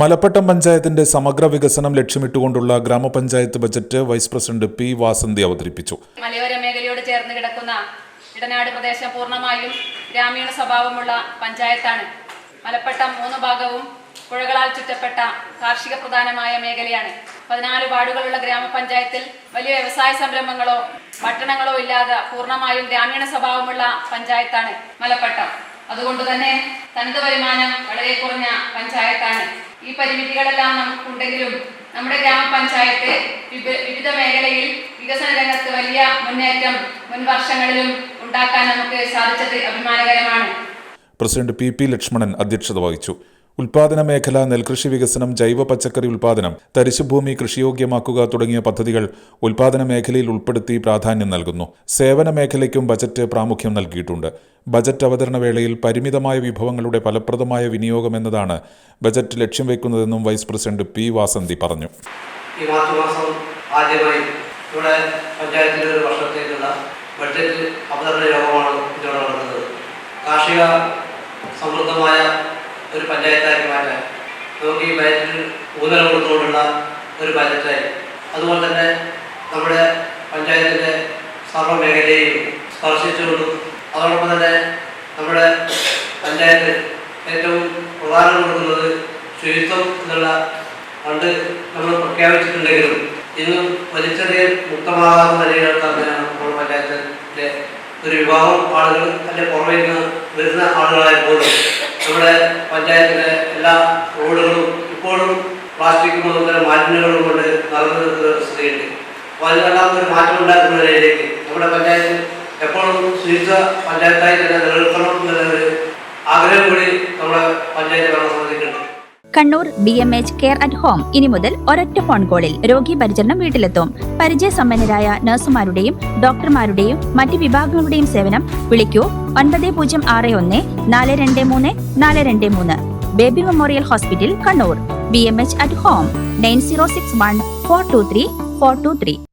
മലപ്പട്ടം പഞ്ചായത്തിന്റെ സമഗ്ര വികസനം ലക്ഷ്യമിട്ടുകൊണ്ടുള്ള ഗ്രാമപഞ്ചായത്ത് budget vice president P Vasanthi അവതരിപ്പിച്ചു. മലയോര മേഖലയോട് ചേർന്ന് കിടക്കുന്ന ഇടനാട് പ്രദേശം പൂർണ്ണമായും ഗ്രാമീണ സ്വഭാവമുള്ള പഞ്ചായത്താണ്. മലപ്പട്ടം 3 ഭാഗവും പുഴകളാൽ ചുറ്റപ്പെട്ട കാർഷിക പ്രധാനമായ മേഖലയാണ്. 14 വാർഡുകളുള്ള ഗ്രാമപഞ്ചായത്തിൽ വലിയ വ്യവസായ സംരംഭങ്ങളോ പട്ടണങ്ങളോ ഇല്ലാതെ പൂർണ്ണമായും ഗ്രാമീണ സ്വഭാവമുള്ള പഞ്ചായത്താണ് മലപ്പട്ടം. അതുകൊണ്ട് തന്നെ തനത് വരുമാനം വളരെ കുറഞ്ഞ പഞ്ചായത്താണ്. ഈ പരിമിതികളെല്ലാം നമുക്കുണ്ടെങ്കിലും നമ്മുടെ ഗ്രാമപഞ്ചായത്ത് വിവിധ മേഖലയിൽ വികസന രംഗത്ത് വലിയ മുന്നേറ്റം മുൻ വർഷങ്ങളിലും ഉണ്ടാക്കാൻ നമുക്ക് സാധിച്ചത് അഭിമാനകരമാണ്. പ്രസിഡന്റ് പി ലക്ഷ്മണൻ അധ്യക്ഷത വഹിച്ചു. ഉൽപാദന മേഖല, നെൽകൃഷി വികസനം, ജൈവ പച്ചക്കറി ഉൽപാദനം, തരിശുഭൂമി കൃഷിയോഗ്യമാക്കുക തുടങ്ങിയ പദ്ധതികൾ ഉൽപാദന മേഖലയിൽ ഉൾപ്പെടുത്തി പ്രാധാന്യം നൽകുന്നു. സേവന മേഖലയ്ക്കും ബജറ്റ് പ്രാമുഖ്യം നൽകിയിട്ടുണ്ട്. ബജറ്റ് അവതരണ വേളയിൽ പരിമിതമായ വിഭവങ്ങളുടെ ഫലപ്രദമായ വിനിയോഗം എന്നതാണ് ബജറ്റ് ലക്ഷ്യം വെക്കുന്നതെന്നും വൈസ് പ്രസിഡന്റ് പി വാസന്തി പറഞ്ഞു. ഈ മാസം ആദ്യമായി ഇവിടെ പഞ്ചായത്തിലെ ഒരു വർഷത്തേക്കുള്ള ബഡ്ജറ്റ് അവതരണ യോഗമാണ് ഇവിടെ നടക്കുന്നത്. കാർഷിക സമൃദ്ധമായ ഒരു പഞ്ചായത്തായി മാറ്റാൻ നമുക്ക് ഈ ബജറ്റിൽ ഊന്നൽ കൊടുത്തുകൊണ്ടുള്ള ഒരു ബജറ്റായി, അതുപോലെ തന്നെ നമ്മുടെ പഞ്ചായത്തിൻ്റെ സർവ്വ മേഖലയെയും സ്പർശിച്ചുകൊണ്ടും അതോടൊപ്പം തന്നെ നമ്മുടെ പഞ്ചായത്ത് ഏറ്റവും പ്രധാനം കൊടുക്കുന്നത് ശുചിത്വം എന്നുള്ള പണ്ട് നമ്മൾ പ്രഖ്യാപിച്ചിട്ടുണ്ടെങ്കിലും ഇന്നും വലിച്ചെറിയൽ മുക്തമാകാത്ത നിലയിലെത്താൻ തന്നെയാണ് നമ്മുടെ പഞ്ചായത്തിൻ്റെ ഒരു വിഭാഗം ആളുകൾ അതിൻ്റെ പുറമേ നിന്ന് വരുന്ന ആളുകളായപ്പോഴും നമ്മുടെ പഞ്ചായത്തിലെ എല്ലാ റോഡുകളും ഇപ്പോഴും പ്ലാസ്റ്റിക് മുതൽ മാലിന്യങ്ങളും കൊണ്ട് നിറഞ്ഞു നിൽക്കുന്ന സ്ഥിതിയുണ്ട്. അപ്പോൾ അതിനെല്ലാം ഒരു മാറ്റം ഉണ്ടാക്കുന്ന നിലയിലേക്ക് നമ്മുടെ പഞ്ചായത്ത് എപ്പോഴും ശുചിത്വ പഞ്ചായത്തായി തന്നെ നിലനിർത്തണം എന്നുള്ളൊരു ആഗ്രഹം കൂടി നമ്മുടെ പഞ്ചായത്ത് ഭരണസമിതിക്കുണ്ട്. Kannur BMH care at home ഇനി മുതൽ ഒരൊറ്റ ഫോൺ കോളിൽ രോഗി പരിചരണം വീട്ടിലെത്തും. പരിചയസമ്പന്നരായ നഴ്സുമാരുടെയും ഡോക്ടർമാരുടെയും മറ്റ് വിഭാഗങ്ങളുടെയും സേവനം വിളിക്കൂ 9061 423 423. Baby memorial hospital, Kannur. BMH at home 9061 423 423.